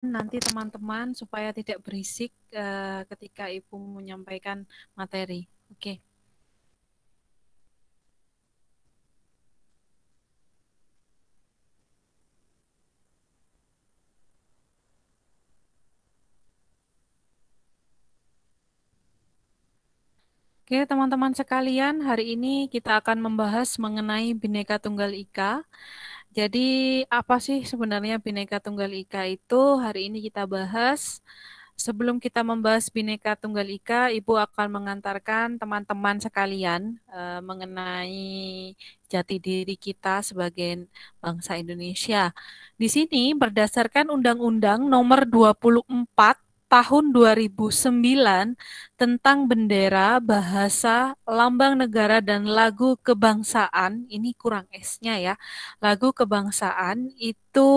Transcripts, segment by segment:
nanti teman-teman supaya tidak berisik ketika Ibu menyampaikan materi. Oke. Oke, teman-teman sekalian, hari ini kita akan membahas mengenai Bhinneka Tunggal Ika. Jadi, apa sih sebenarnya Bhinneka Tunggal Ika itu? Hari ini kita bahas. Sebelum kita membahas Bhinneka Tunggal Ika, Ibu akan mengantarkan teman-teman sekalian mengenai jati diri kita sebagai bangsa Indonesia. Di sini berdasarkan Undang-Undang Nomor 24 Tahun 2009 tentang bendera, bahasa, lambang negara, dan lagu kebangsaan, ini kurang S-nya ya, lagu kebangsaan itu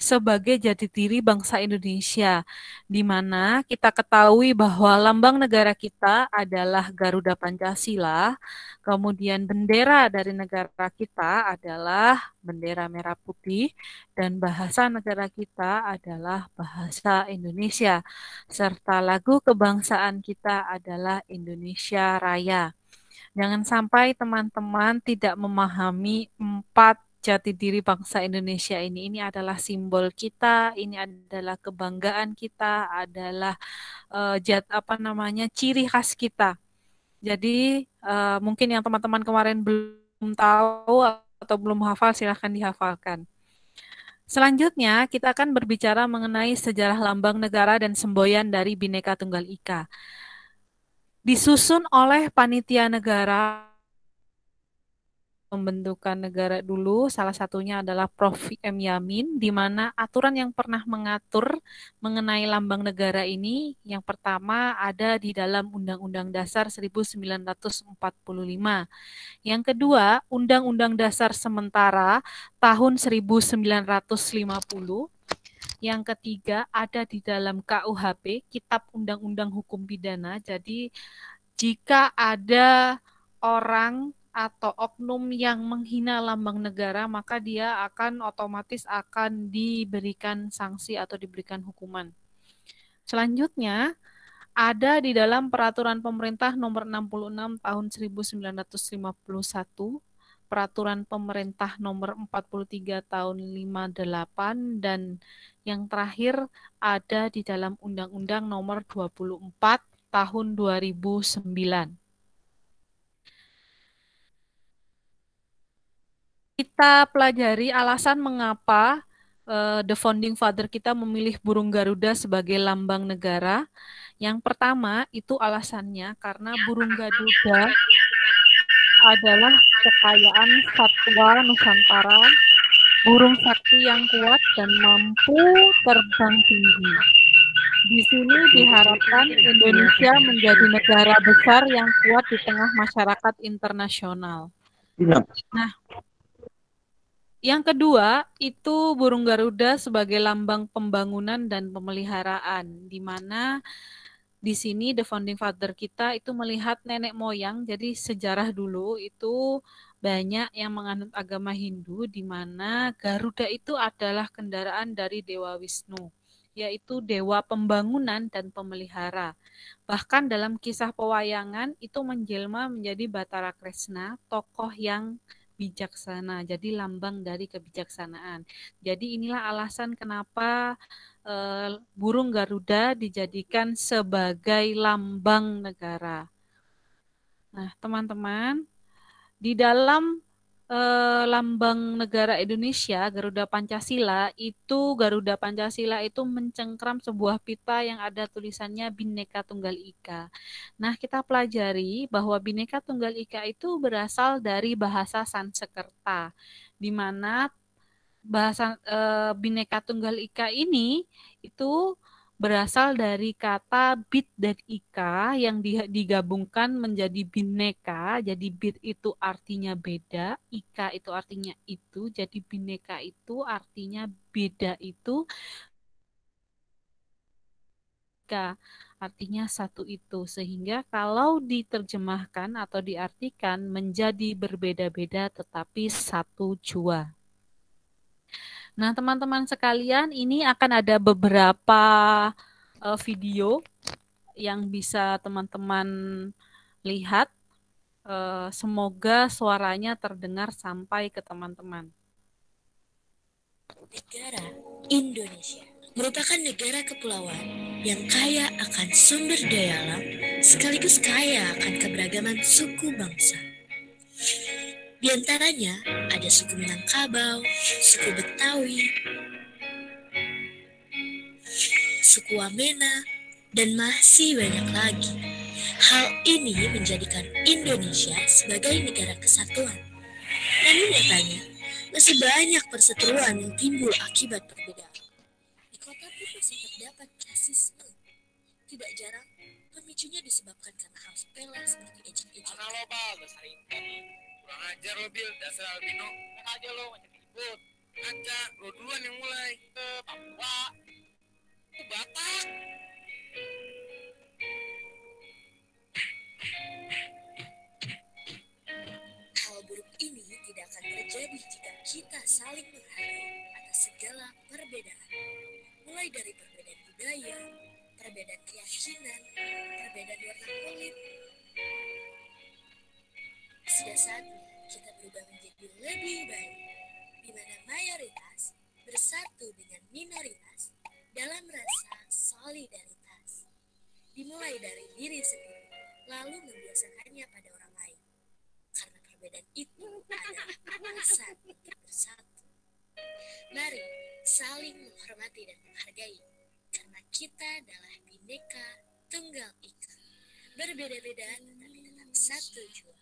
sebagai jati diri bangsa Indonesia, di mana kita ketahui bahwa lambang negara kita adalah Garuda Pancasila, kemudian bendera dari negara kita adalah bendera merah putih, dan bahasa negara kita adalah bahasa Indonesia, serta lagu kebangsaan kita adalah Indonesia Raya. Jangan sampai teman-teman tidak memahami empat jati diri bangsa Indonesia ini. Ini adalah simbol kita, ini adalah kebanggaan kita, adalah apa namanya ciri khas kita. Jadi mungkin yang teman-teman kemarin belum tahu atau belum hafal, silahkan dihafalkan. Selanjutnya, kita akan berbicara mengenai sejarah lambang negara dan semboyan dari Bhinneka Tunggal Ika. Disusun oleh panitia negara pembentukan negara dulu, salah satunya adalah Prof. M. Yamin, di mana aturan yang pernah mengatur mengenai lambang negara ini, yang pertama ada di dalam Undang-Undang Dasar 1945. Yang kedua, Undang-Undang Dasar Sementara tahun 1950. Yang ketiga, ada di dalam KUHP, Kitab Undang-Undang Hukum Pidana. Jadi, jika ada orang atau oknum yang menghina lambang negara, maka dia akan otomatis akan diberikan sanksi atau diberikan hukuman. Selanjutnya, ada di dalam Peraturan Pemerintah Nomor 66 Tahun 1951, Peraturan Pemerintah Nomor 43 Tahun 58, dan yang terakhir ada di dalam Undang-Undang Nomor 24 Tahun 2009. Kita pelajari alasan mengapa The Founding Father kita memilih burung Garuda sebagai lambang negara. Yang pertama itu alasannya karena burung Garuda adalah kekayaan satwa Nusantara, burung sakti yang kuat dan mampu terbang tinggi. Di sini diharapkan Indonesia menjadi negara besar yang kuat di tengah masyarakat internasional. Nah, yang kedua, itu burung Garuda sebagai lambang pembangunan dan pemeliharaan, di mana di sini The Founding Father kita itu melihat nenek moyang, jadi sejarah dulu itu banyak yang menganut agama Hindu, di mana Garuda itu adalah kendaraan dari Dewa Wisnu, yaitu dewa pembangunan dan pemelihara. Bahkan dalam kisah pewayangan itu menjelma menjadi Bathara Kresna, tokoh yang bijaksana, jadi lambang dari kebijaksanaan. Jadi inilah alasan kenapa burung Garuda dijadikan sebagai lambang negara. Nah, teman-teman, di dalam lambang negara Indonesia, Garuda Pancasila itu mencengkram sebuah pita yang ada tulisannya Bhinneka Tunggal Ika. Nah, kita pelajari bahwa Bhinneka Tunggal Ika itu berasal dari bahasa Sanskerta, di mana bahasa Bhinneka Tunggal Ika ini itu berasal dari kata bit dan ika yang digabungkan menjadi bineka. Jadi bit itu artinya beda, ika itu artinya itu, jadi bineka itu artinya beda itu, ika artinya satu itu. Sehingga kalau diterjemahkan atau diartikan menjadi berbeda-beda tetapi satu jua. Nah, teman-teman sekalian, ini akan ada beberapa video yang bisa teman-teman lihat. Semoga suaranya terdengar sampai ke teman-teman. Negara Indonesia merupakan negara kepulauan yang kaya akan sumber daya alam sekaligus kaya akan keberagaman suku bangsa. Di antaranya ada suku Minangkabau, suku Betawi, suku Wamena, dan masih banyak lagi. Hal ini menjadikan Indonesia sebagai negara kesatuan. Namun nyatanya, masih banyak perseteruan yang timbul akibat perbedaan. Di kota pun masih terdapat rasisme. Tidak jarang, pemicunya disebabkan karena hal sepele seperti ejek-ejek. Mana lo, Bal? Dasar impor. Kurang ajar lo, Bil. Dasar albino. Kan aja lo, ngajak ribut. Ngaca, lo duluan yang mulai. Ke Papua. Ke Batak. Hal buruk ini tidak akan terjadi jika kita saling menghargai atas segala perbedaan. Mulai dari perbedaan budaya, perbedaan keyakinan, perbedaan warna kulit. Sudah saatnya kita berubah menjadi lebih baik, di mana mayoritas bersatu dengan minoritas dalam rasa solidaritas. Dimulai dari diri sendiri, lalu membiasakannya pada orang lain. Karena perbedaan itu adalah alasan untuk bersatu. Mari saling menghormati dan menghargai, karena kita adalah Bhinneka Tunggal Ika. Berbeda-beda tetapi tetap satu jua.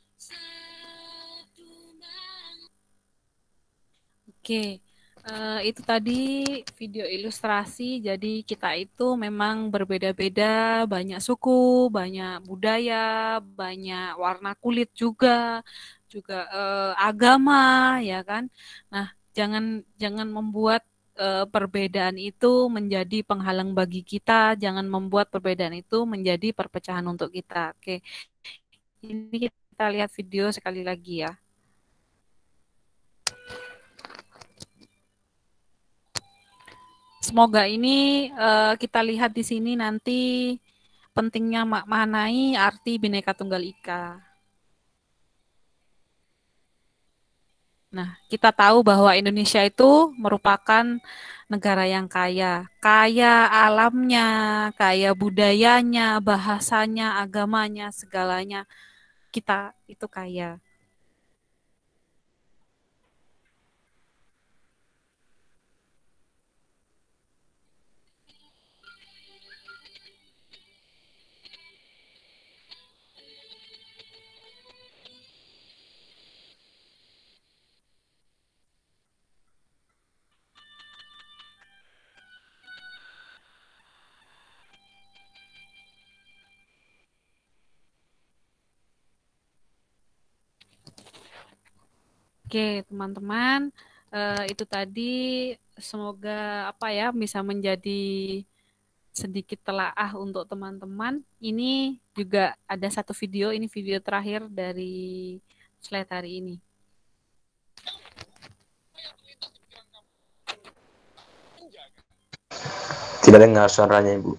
Oke, itu tadi video ilustrasi. Jadi kita itu memang berbeda-beda, banyak suku, banyak budaya, banyak warna kulit juga agama, ya kan. Nah, jangan jangan membuat perbedaan itu menjadi penghalang bagi kita, jangan membuat perbedaan itu menjadi perpecahan untuk kita. Oke, ini kita lihat video sekali lagi ya. Semoga ini kita lihat di sini nanti pentingnya maknai arti Bhinneka Tunggal Ika. Nah, kita tahu bahwa Indonesia itu merupakan negara yang kaya, kaya alamnya, kaya budayanya, bahasanya, agamanya, segalanya. Kita itu kaya. Oke, teman-teman, itu tadi semoga apa ya bisa menjadi sedikit telaah untuk teman-teman. Ini juga ada satu video, ini video terakhir dari slide hari ini. Tidak dengar suaranya, Ibu.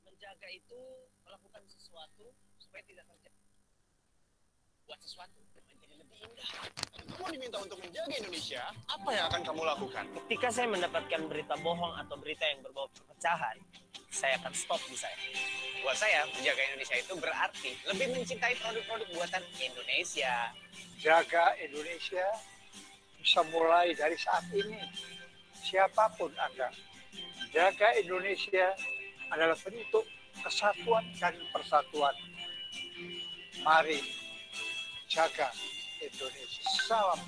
Menjaga itu melakukan sesuatu supaya tidak terjadi. Buat sesuatu menjadi lebih indah. Kamu diminta untuk menjaga Indonesia, apa yang akan kamu lakukan? Ketika saya mendapatkan berita bohong atau berita yang berbau perpecahan, saya akan stop di saya. Buat saya, menjaga Indonesia itu berarti lebih mencintai produk-produk buatan Indonesia. Jaga Indonesia bisa mulai dari saat ini. Siapapun Anda, jaga Indonesia adalah bentuk kesatuan dan persatuan. Mari jaga Indonesia. Salam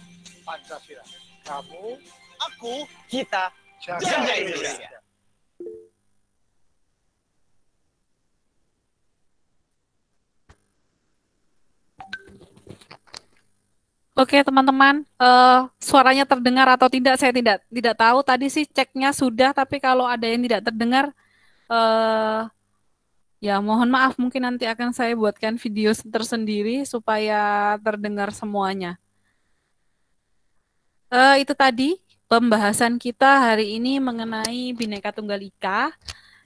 Pancasila. Kamu, Aku, kita, jaga Indonesia. Oke, teman-teman, suaranya terdengar atau tidak saya tidak tahu. Tadi sih ceknya sudah, tapi kalau ada yang tidak terdengar, ya mohon maaf. Mungkin nanti akan saya buatkan video tersendiri supaya terdengar semuanya. Itu tadi pembahasan kita hari ini mengenai Bhinneka Tunggal Ika.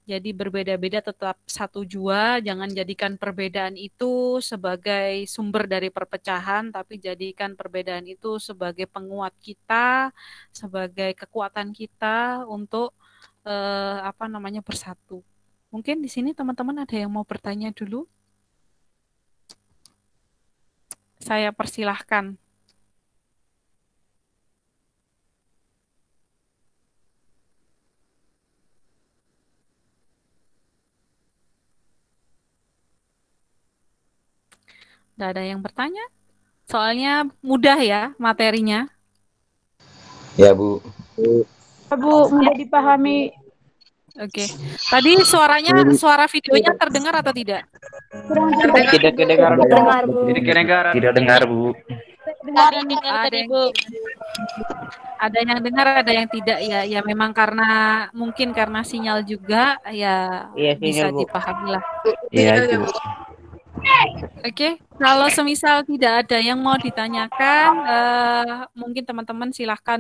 Jadi berbeda-beda tetap satu jua, jangan jadikan perbedaan itu sebagai sumber dari perpecahan, tapi jadikan perbedaan itu sebagai penguat kita, sebagai kekuatan kita untuk bersatu. Mungkin di sini teman-teman ada yang mau bertanya dulu? Saya persilahkan. Tidak ada yang bertanya? Soalnya mudah ya materinya. Ya, Bu. Bu, mudah dipahami. Oke. Tadi suara videonya terdengar atau tidak? Tidak kedengar, Bu. Tidak kedengar, tidak dengar, Bu. Tadi dengar Ada tadi, yang, Bu. ada yang dengar, ada yang tidak ya. Ya memang mungkin karena sinyal juga ya Iya, bisa sinyal, Bu. dipahami lah. Iya, itu. Oke, kalau semisal tidak ada yang mau ditanyakan, mungkin teman-teman silahkan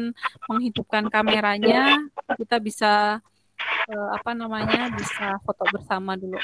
menghidupkan kameranya. Kita bisa bisa foto bersama dulu.